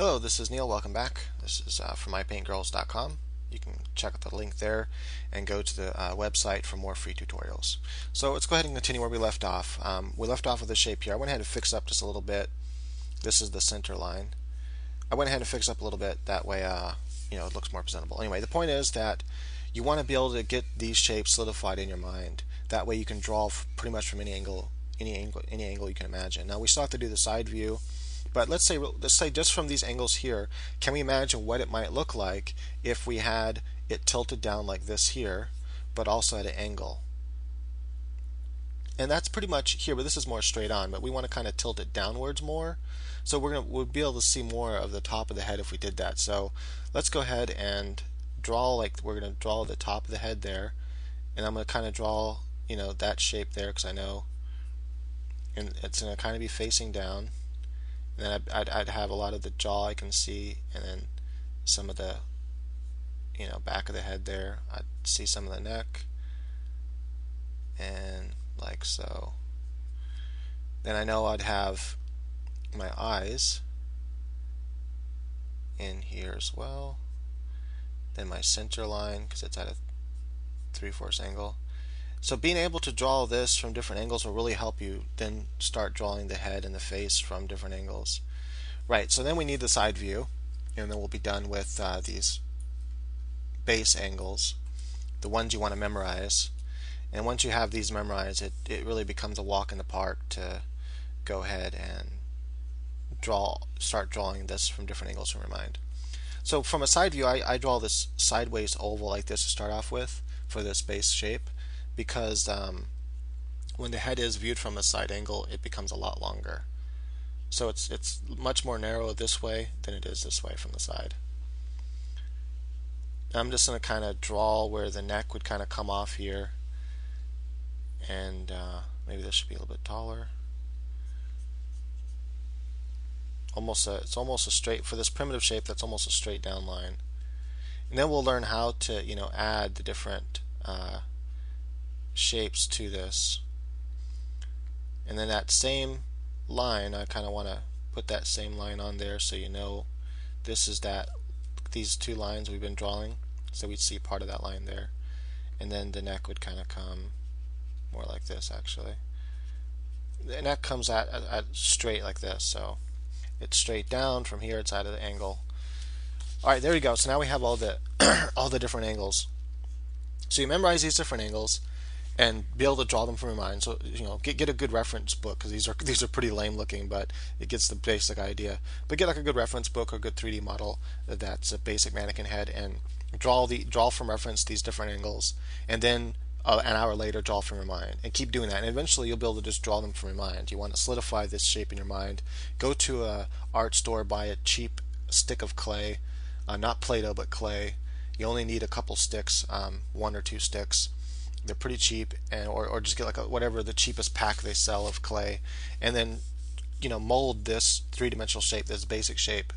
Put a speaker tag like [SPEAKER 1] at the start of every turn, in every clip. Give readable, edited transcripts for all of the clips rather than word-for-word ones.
[SPEAKER 1] Hello, this is Neil. Welcome back. This is from mypaintgirls.com. You can check out the link there and go to the website for more free tutorials. So let's go ahead and continue where we left off. We left off with the shape here. I went ahead and fixed up just a little bit. This is the center line. I went ahead and fixed up a little bit. That way, it looks more presentable. Anyway, the point is that you want to be able to get these shapes solidified in your mind. That way, you can draw pretty much from any angle you can imagine. Now, we still have to do the side view. But let's say just from these angles here, can we imagine what it might look like if we had it tilted down like this here, but also at an angle? And that's pretty much here, but this is more straight on, but we want to kind of tilt it downwards more. So we'll be able to see more of the top of the head if we did that. So let's go ahead and draw, like we're going to draw the top of the head there, and I'm going to kind of draw, that shape there because I know, and it's going to kind of be facing down. And then I'd have a lot of the jaw I can see, and then some of the back of the head there. I'd see some of the neck, and like so. Then I know I'd have my eyes in here as well. Then my center line, because it's at a 3/4 angle. So being able to draw this from different angles will really help you then start drawing the head and the face from different angles. Right, so then we need the side view, and then we'll be done with these base angles, the ones you want to memorize. And once you have these memorized, it really becomes a walk in the park to go ahead and start drawing this from different angles from your mind. So from a side view, I draw this sideways oval like this to start off with for this base shape, because when the head is viewed from a side angle, it becomes a lot longer. So it's much more narrow this way than it is this way from the side. I'm just going to kind of draw where the neck would kind of come off here, and maybe this should be a little bit taller. It's almost a straight, for this primitive shape, that's almost a straight down line. And then we'll learn how to add the different shapes to this. And then that same line, I kind of want to put that same line on there so this is these two lines we've been drawing, so we'd see part of that line there. And then the neck would kind of come more like this, actually. The neck comes at straight like this, so it's straight down. From here it's at an angle. Alright, there we go. So now we have all the all the different angles. So you memorize these different angles and be able to draw them from your mind. So get a good reference book, because these are pretty lame looking, but it gets the basic idea. But get like a good reference book or a good 3D model that's a basic mannequin head, and draw from reference these different angles, and then an hour later draw from your mind, and keep doing that, and eventually you'll be able to just draw them from your mind. You want to solidify this shape in your mind, go to a art store, buy a cheap stick of clay, not Play-Doh but clay. You only need a couple sticks, 1 or 2 sticks. They're pretty cheap, or just get like whatever the cheapest pack they sell of clay, and then mold this three-dimensional shape, this basic shape.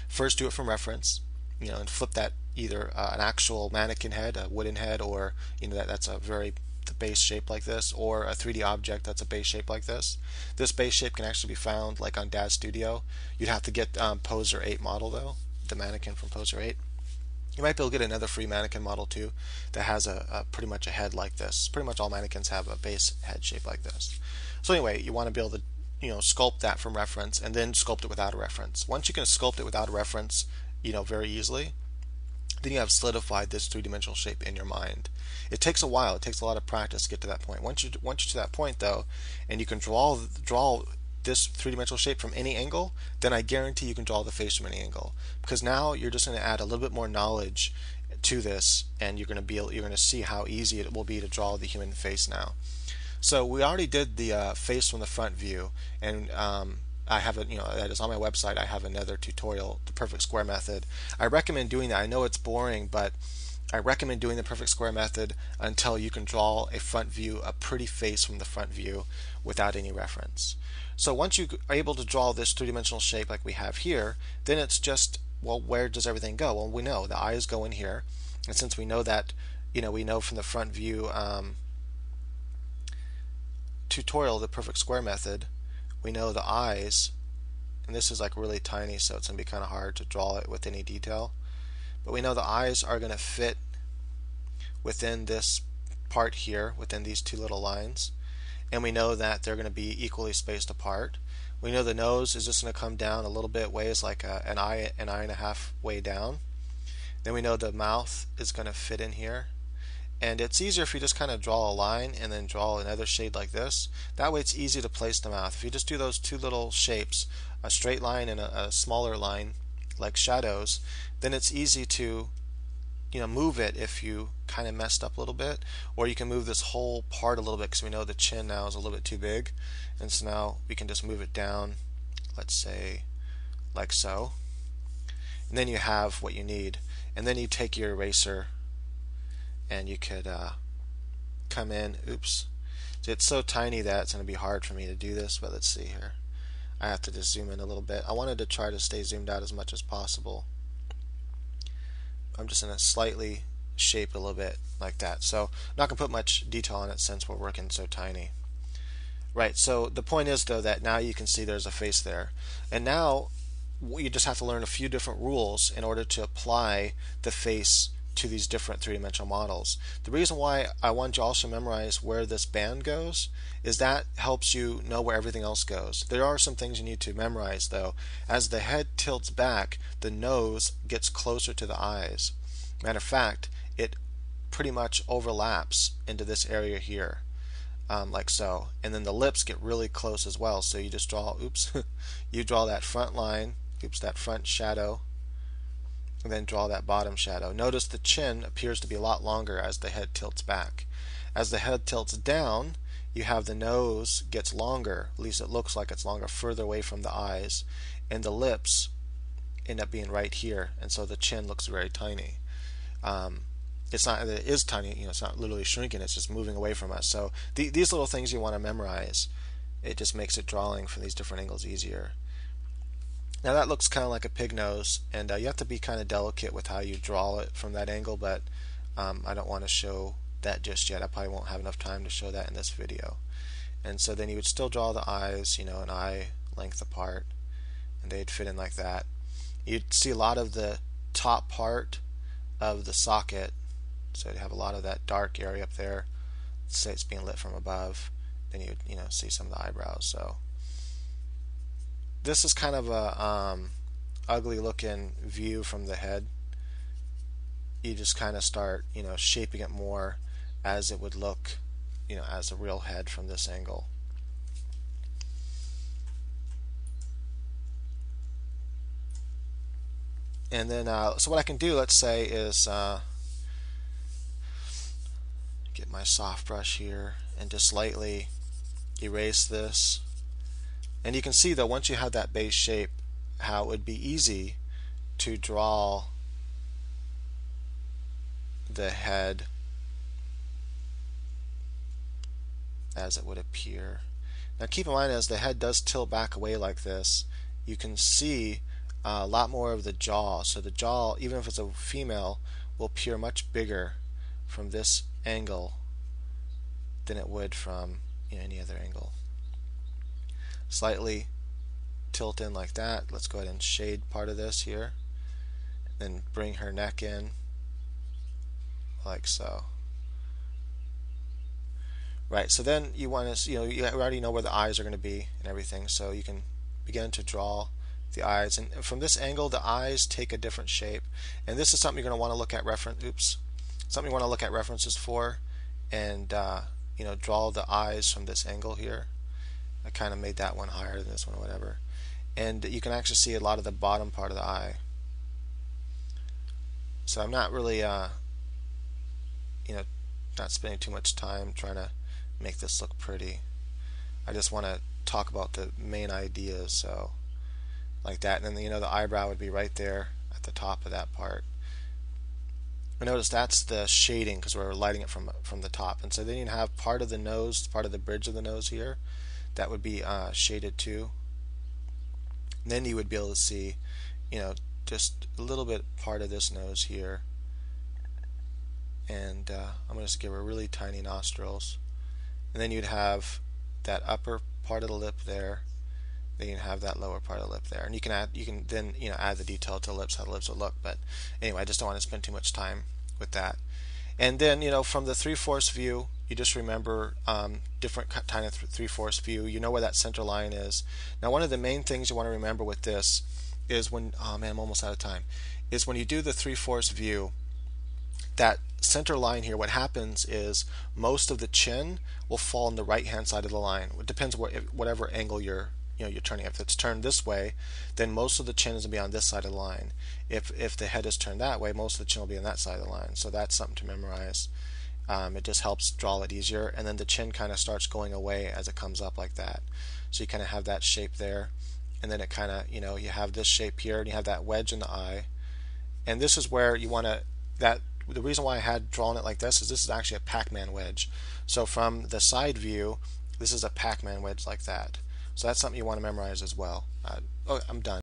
[SPEAKER 1] First do it from reference, and flip that either an actual mannequin head, a wooden head, or that's the base shape like this, or a 3D object that's a base shape like this. This base shape can actually be found like on Dad's Studio. You'd have to get Poser 8 model though, the mannequin from Poser 8. You might be able to get another free mannequin model too that has pretty much a head like this. Pretty much all mannequins have a base head shape like this. So anyway, you want to be able to sculpt that from reference, and then sculpt it without a reference. Once you can sculpt it without a reference, very easily, then you have solidified this three-dimensional shape in your mind. It takes a while. It takes a lot of practice to get to that point. Once you're to that point though, and you can draw this three-dimensional shape from any angle, then I guarantee you can draw the face from any angle, because now you're just going to add a little bit more knowledge to this, and you're going to see how easy it will be to draw the human face now. So we already did the face from the front view, and I have that is on my website. I have another tutorial, the perfect square method. I recommend doing that. I know it's boring, but I recommend doing the perfect square method until you can draw a front view, a pretty face from the front view without any reference. So once you are able to draw this three-dimensional shape like we have here, then it's just, well, where does everything go? Well, we know the eyes go in here, and since we know that, we know from the front view tutorial, the perfect square method, we know the eyes and this is like really tiny, so it's going to be kind of hard to draw it with any detail. But we know the eyes are going to fit within this part here, within these two little lines, and we know that they're going to be equally spaced apart. We know the nose is just going to come down a little bit ways, like an eye and a half way down. Then we know the mouth is going to fit in here. And it's easier if you just kind of draw a line and then draw another shade like this. That way it's easy to place the mouth. If you just do those two little shapes, a straight line and a smaller line, like shadows, then it's easy to move it if you kind of messed up a little bit. Or you can move this whole part a little bit because we know the chin now is a little bit too big. And so now we can just move it down, let's say like so. And then you have what you need. And then you take your eraser and you could come in, oops, it's so tiny that it's going to be hard for me to do this, but let's see here. I have to just zoom in a little bit. I wanted to try to stay zoomed out as much as possible. I'm just going to slightly shape a little bit like that. So I'm not going to put much detail on it since we're working so tiny. Right, so the point is though that now you can see there's a face there. And now you just have to learn a few different rules in order to apply the face to these different three-dimensional models. The reason why I want you to also memorize where this band goes is that helps you know where everything else goes. There are some things you need to memorize though. As the head tilts back, the nose gets closer to the eyes. Matter of fact, it pretty much overlaps into this area here, like so. And then the lips get really close as well. So you just draw, oops, you draw that front line, oops, that front shadow, and then draw that bottom shadow. Notice the chin appears to be a lot longer as the head tilts back. As the head tilts down, you have the nose gets longer, at least it looks like it's longer, further away from the eyes, and the lips end up being right here, and so the chin looks very tiny. It's not, it is tiny, it's not literally shrinking, it's just moving away from us. So these little things you want to memorize. It just makes it drawing from these different angles easier. Now that looks kind of like a pig nose, and you have to be kind of delicate with how you draw it from that angle, but I don't want to show that just yet. I probably won't have enough time to show that in this video. And so then you would still draw the eyes, an eye length apart, and they'd fit in like that. You'd see a lot of the top part of the socket, so you'd have a lot of that dark area up there. Let's say it's being lit from above. Then you'd see some of the eyebrows. So this is kind of a ugly looking view from the head. You just kind of start shaping it more as it would look as a real head from this angle. And then so what I can do, let's say, is get my soft brush here and just lightly erase this. And you can see though, once you have that base shape, how it would be easy to draw the head as it would appear. Now keep in mind, as the head does tilt back away like this, you can see a lot more of the jaw. So the jaw, even if it's a female, will appear much bigger from this angle than it would from any other angle. Slightly tilt in like that. Let's go ahead and shade part of this here. Then bring her neck in like so. Right, so then you want to, you already know where the eyes are going to be and everything, so you can begin to draw the eyes. And from this angle, the eyes take a different shape. And this is something you're going to want to look at something you want to look at references for, and draw the eyes from this angle here. I kind of made that one higher than this one or whatever. And you can actually see a lot of the bottom part of the eye. So I'm not really, not spending too much time trying to make this look pretty. I just want to talk about the main ideas, so like that. And then the eyebrow would be right there at the top of that part. And notice that's the shading because we're lighting it from the top. And so then you have part of the nose, part of the bridge of the nose here, that would be shaded too. And then you would be able to see, just a little bit part of this nose here. And I'm going to just give her really tiny nostrils. And then you'd have that upper part of the lip there. then you have that lower part of the lip there, and you can then add the detail to the lips, how the lips will look. But anyway, I just don't want to spend too much time with that. And then from the 3/4 view, you just remember different kind of 3/4 view. You know where that center line is. Now, one of the main things you want to remember with this is when, oh man, I'm almost out of time, is when you do the 3/4 view, that center line here, what happens is most of the chin will fall on the right hand side of the line. It depends whatever angle you're turning. If it's turned this way, then most of the chin is going to be on this side of the line. If the head is turned that way, most of the chin will be on that side of the line. So that's something to memorize. It just helps draw it easier, and then the chin kind of starts going away as it comes up like that. So you kind of have that shape there, and then it kind of you have this shape here, and you have that wedge in the eye, and this is where you want to the reason why I had drawn it like this is this is actually a Pac-Man wedge. So from the side view, this is a Pac-Man wedge like that. So that's something you want to memorize as well. Oh, I'm done.